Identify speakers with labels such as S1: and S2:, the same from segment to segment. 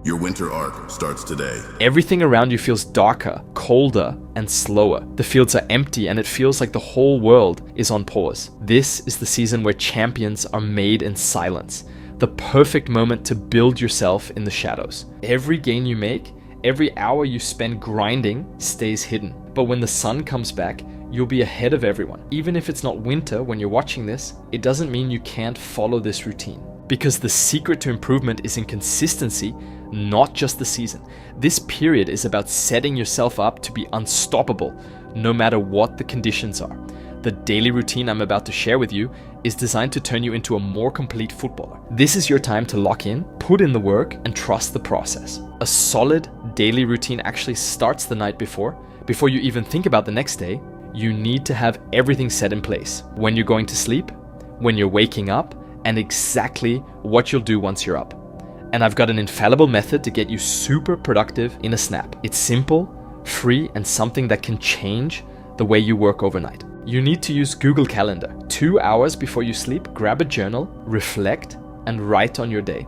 S1: Your winter arc starts today.
S2: Everything around you feels darker, colder, and slower. The fields are empty and it feels like the whole world is on pause. This is the season where champions are made in silence. The perfect moment to build yourself in the shadows. Every gain you make, every hour you spend grinding stays hidden. But when the sun comes back, you'll be ahead of everyone. Even if it's not winter when you're watching this, it doesn't mean you can't follow this routine. Because the secret to improvement is in consistency, not just the season. This period is about setting yourself up to be unstoppable, no matter what the conditions are. The daily routine I'm about to share with you is designed to turn you into a more complete footballer. This is your time to lock in, put in the work, and trust the process. A solid daily routine actually starts the night before. Before you even think about the next day, you need to have everything set in place. When you're going to sleep, when you're waking up, and exactly what you'll do once you're up. And I've got an infallible method to get you super productive in a snap. It's simple, free, and something that can change the way you work overnight. You need to use Google Calendar. 2 hours before you sleep, grab a journal, reflect, and write on your day.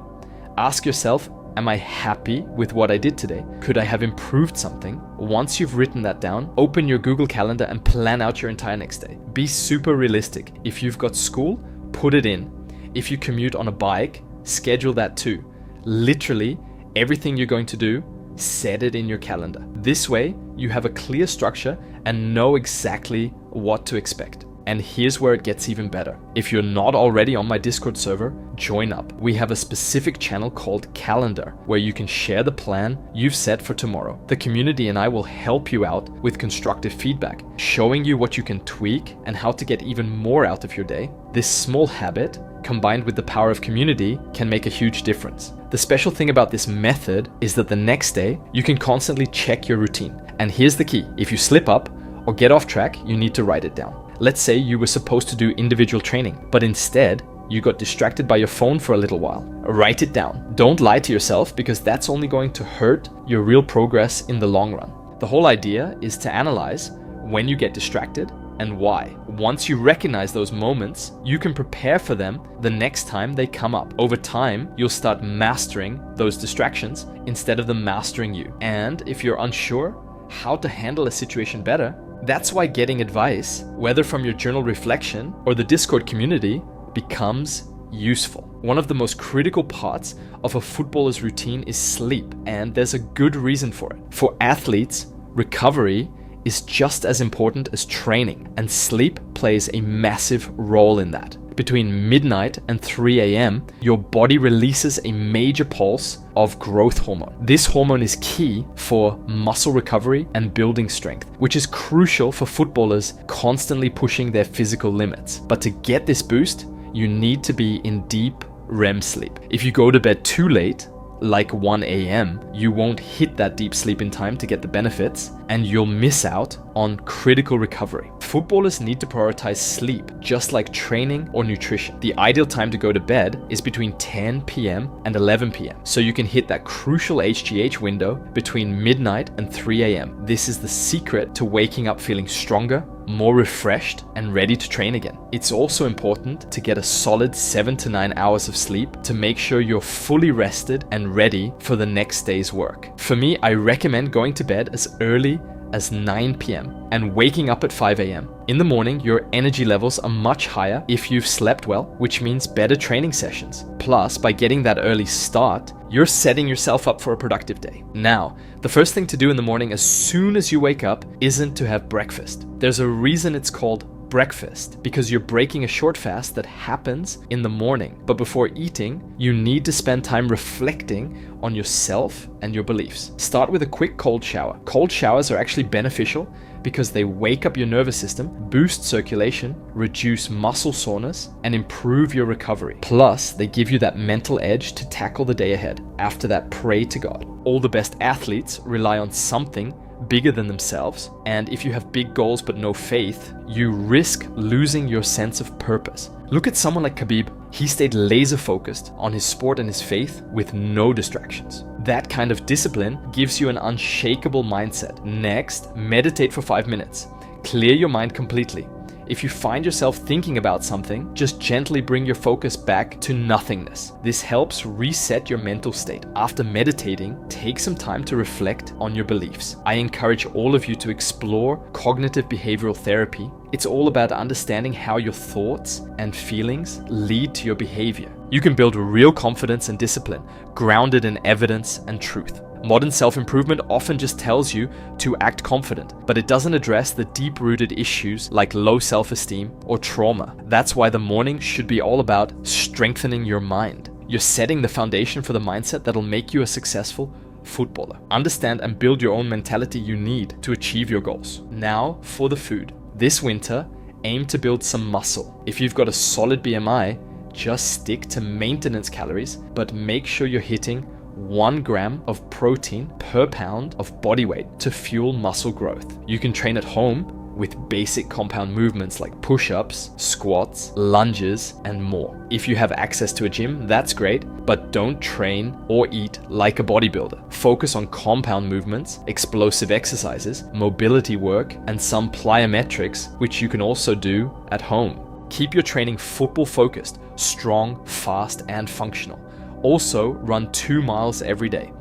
S2: Ask yourself, am I happy with what I did today? Could I have improved something? Once you've written that down, open your Google Calendar and plan out your entire next day. Be super realistic. If you've got school, put it in. If you commute on a bike, schedule that too. Literally, everything you're going to do, set it in your calendar. This way, you have a clear structure and know exactly what to expect. And here's where it gets even better. If you're not already on my Discord server, join up. We have a specific channel called Calendar, where you can share the plan you've set for tomorrow. The community and I will help you out with constructive feedback, showing you what you can tweak and how to get even more out of your day. This small habit, combined with the power of community, can make a huge difference. The special thing about this method is that the next day, you can constantly check your routine. And here's the key. If you slip up or get off track, you need to write it down. Let's say you were supposed to do individual training, but instead you got distracted by your phone for a little while. Write it down. Don't lie to yourself, because that's only going to hurt your real progress in the long run. The whole idea is to analyze when you get distracted and why. Once you recognize those moments, you can prepare for them the next time they come up. Over time, you'll start mastering those distractions instead of them mastering you. And if you're unsure how to handle a situation better, that's why getting advice, whether from your journal reflection or the Discord community, becomes useful. One of the most critical parts of a footballer's routine is sleep, and there's a good reason for it. For athletes, recovery is just as important as training, and sleep plays a massive role in that. Between midnight and 3 a.m., your body releases a major pulse of growth hormone. This hormone is key for muscle recovery and building strength, which is crucial for footballers constantly pushing their physical limits. But to get this boost, you need to be in deep REM sleep. If you go to bed too late, like 1 a.m., you won't hit that deep sleep in time to get the benefits, and you'll miss out on critical recovery. Footballers need to prioritize sleep, just like training or nutrition. The ideal time to go to bed is between 10 p.m. and 11 p.m. so you can hit that crucial HGH window between midnight and 3 a.m. This is the secret to waking up feeling stronger, more refreshed, and ready to train again. It's also important to get a solid 7 to 9 hours of sleep to make sure you're fully rested and ready for the next day's work. For me, I recommend going to bed as early as 9 p.m. and waking up at 5 a.m. In the morning, your energy levels are much higher if you've slept well, which means better training sessions. Plus, by getting that early start, you're setting yourself up for a productive day. Now, the first thing to do in the morning as soon as you wake up isn't to have breakfast. There's a reason it's called breakfast, because you're breaking a short fast that happens in the morning. But before eating, you need to spend time reflecting on yourself and your beliefs. Start with a quick cold shower. Cold showers are actually beneficial because they wake up your nervous system, boost circulation, reduce muscle soreness, and improve your recovery. Plus, they give you that mental edge to tackle the day ahead. After that, pray to God. All the best athletes rely on something bigger than themselves, and if you have big goals but no faith, you risk losing your sense of purpose. Look at someone like Khabib. He stayed laser focused on his sport and his faith with no distractions. That kind of discipline gives you an unshakable mindset. Next, meditate for 5 minutes. Clear your mind completely. If you find yourself thinking about something, just gently bring your focus back to nothingness. This helps reset your mental state. After meditating, take some time to reflect on your beliefs. I encourage all of you to explore cognitive behavioral therapy. It's all about understanding how your thoughts and feelings lead to your behavior. You can build real confidence and discipline, grounded in evidence and truth. Modern self-improvement often just tells you to act confident, but it doesn't address the deep-rooted issues like low self-esteem or trauma. That's why the morning should be all about strengthening your mind. You're setting the foundation for the mindset that'll make you a successful footballer. Understand and build your own mentality you need to achieve your goals. Now for the food. This winter, aim to build some muscle. If you've got a solid BMI, just stick to maintenance calories, but make sure you're hitting 1 gram of protein per pound of body weight to fuel muscle growth. You can train at home with basic compound movements like push-ups, squats, lunges, and more. If you have access to a gym, that's great, but don't train or eat like a bodybuilder. Focus on compound movements, explosive exercises, mobility work, and some plyometrics, which you can also do at home. Keep your training football focused, strong, fast, and functional. Also, run 2 miles every day.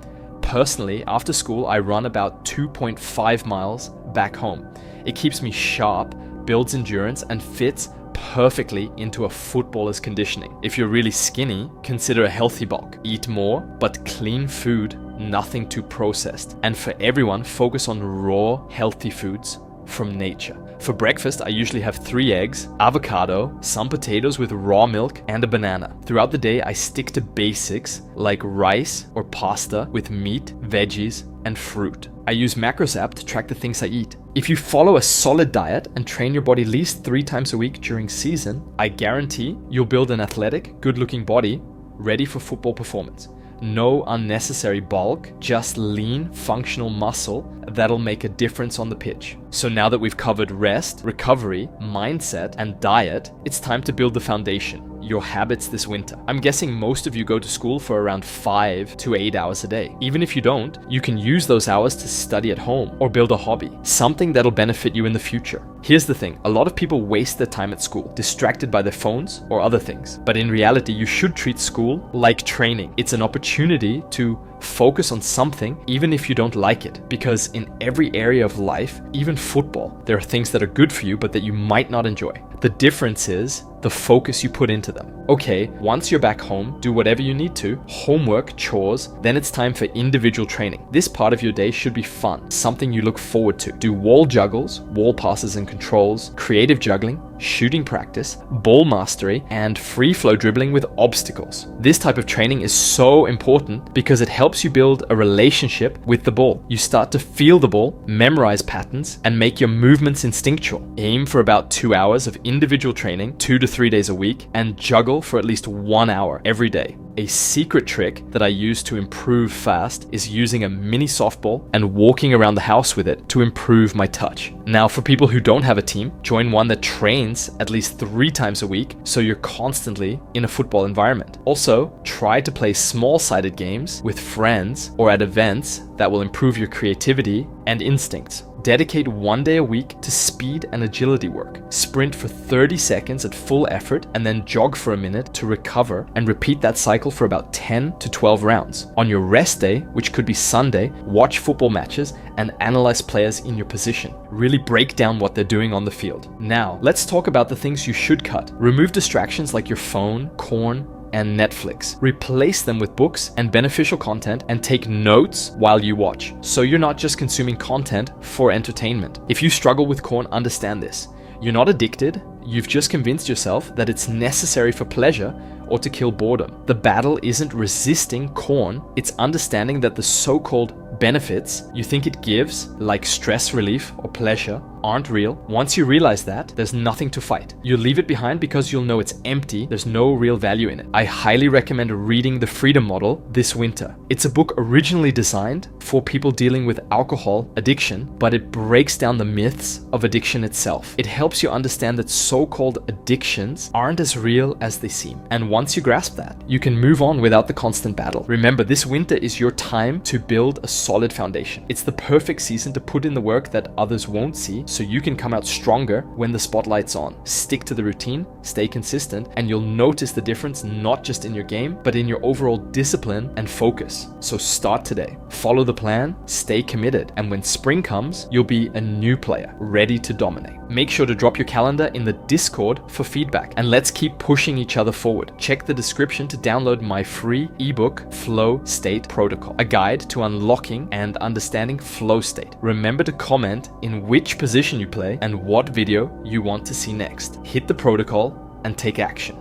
S2: Personally, after school, I run about 2.5 miles back home. It keeps me sharp, builds endurance, and fits perfectly into a footballer's conditioning. If you're really skinny, consider a healthy bulk. Eat more, but clean food, nothing too processed. And for everyone, focus on raw, healthy foods from nature. For breakfast, I usually have 3 eggs, avocado, some potatoes with raw milk, and a banana. Throughout the day, I stick to basics like rice or pasta with meat, veggies, and fruit. I use Macros app to track the things I eat. If you follow a solid diet and train your body at least 3 times a week during season, I guarantee you'll build an athletic, good-looking body ready for football performance. No unnecessary bulk, just lean, functional muscle that'll make a difference on the pitch. So now that we've covered rest, recovery, mindset, and diet, it's time to build the foundation, your habits this winter. I'm guessing most of you go to school for around 5 to 8 hours a day. Even if you don't, you can use those hours to study at home or build a hobby, something that'll benefit you in the future. Here's the thing, a lot of people waste their time at school, distracted by their phones or other things. But in reality, you should treat school like training. It's an opportunity to focus on something even if you don't like it, because in every area of life, even football, there are things that are good for you but that you might not enjoy. The difference is the focus you put into them. Okay, once you're back home, do whatever you need to, homework, chores, then it's time for individual training. This part of your day should be fun, something you look forward to. Do wall juggles, wall passes and controls, creative juggling, shooting practice, ball mastery, and free flow dribbling with obstacles. This type of training is so important because it helps you build a relationship with the ball. You start to feel the ball, memorize patterns, and make your movements instinctual. Aim for about 2 hours of individual training, 2 to 3 days a week, and juggle for at least 1 hour every day. A secret trick that I use to improve fast is using a mini softball and walking around the house with it to improve my touch. Now, for people who don't have a team, join one that trains at least 3 times a week so you're constantly in a football environment. Also, try to play small-sided games with friends or at events that will improve your creativity and instincts. Dedicate 1 day a week to speed and agility work. Sprint for 30 seconds at full effort and then jog for a minute to recover, and repeat that cycle for about 10 to 12 rounds. On your rest day, which could be Sunday, watch football matches and analyze players in your position. Really break down what they're doing on the field. Now, let's talk about the things you should cut. Remove distractions like your phone, corn, and Netflix. Replace them with books and beneficial content, and take notes while you watch, so you're not just consuming content for entertainment. If you struggle with corn, understand this. You're not addicted, you've just convinced yourself that it's necessary for pleasure or to kill boredom. The battle isn't resisting corn, it's understanding that the so-called benefits you think it gives, like stress relief or pleasure, aren't real. Once you realize that, there's nothing to fight. You'll leave it behind because you'll know it's empty, there's no real value in it. I highly recommend reading The Freedom Model this winter. It's a book originally designed for people dealing with alcohol addiction, but it breaks down the myths of addiction itself. It helps you understand that so-called addictions aren't as real as they seem. And once you grasp that, you can move on without the constant battle. Remember, this winter is your time to build a solid foundation. It's the perfect season to put in the work that others won't see, so you can come out stronger when the spotlight's on. Stick to the routine, stay consistent, and you'll notice the difference not just in your game, but in your overall discipline and focus. So start today. Follow the plan, stay committed, and when spring comes, you'll be a new player, ready to dominate. Make sure to drop your calendar in the Discord for feedback, and let's keep pushing each other forward. Check the description to download my free ebook, Flow State Protocol, a guide to unlocking and understanding flow state. Remember to comment in which position you play and what video you want to see next. Hit the protocol and take action.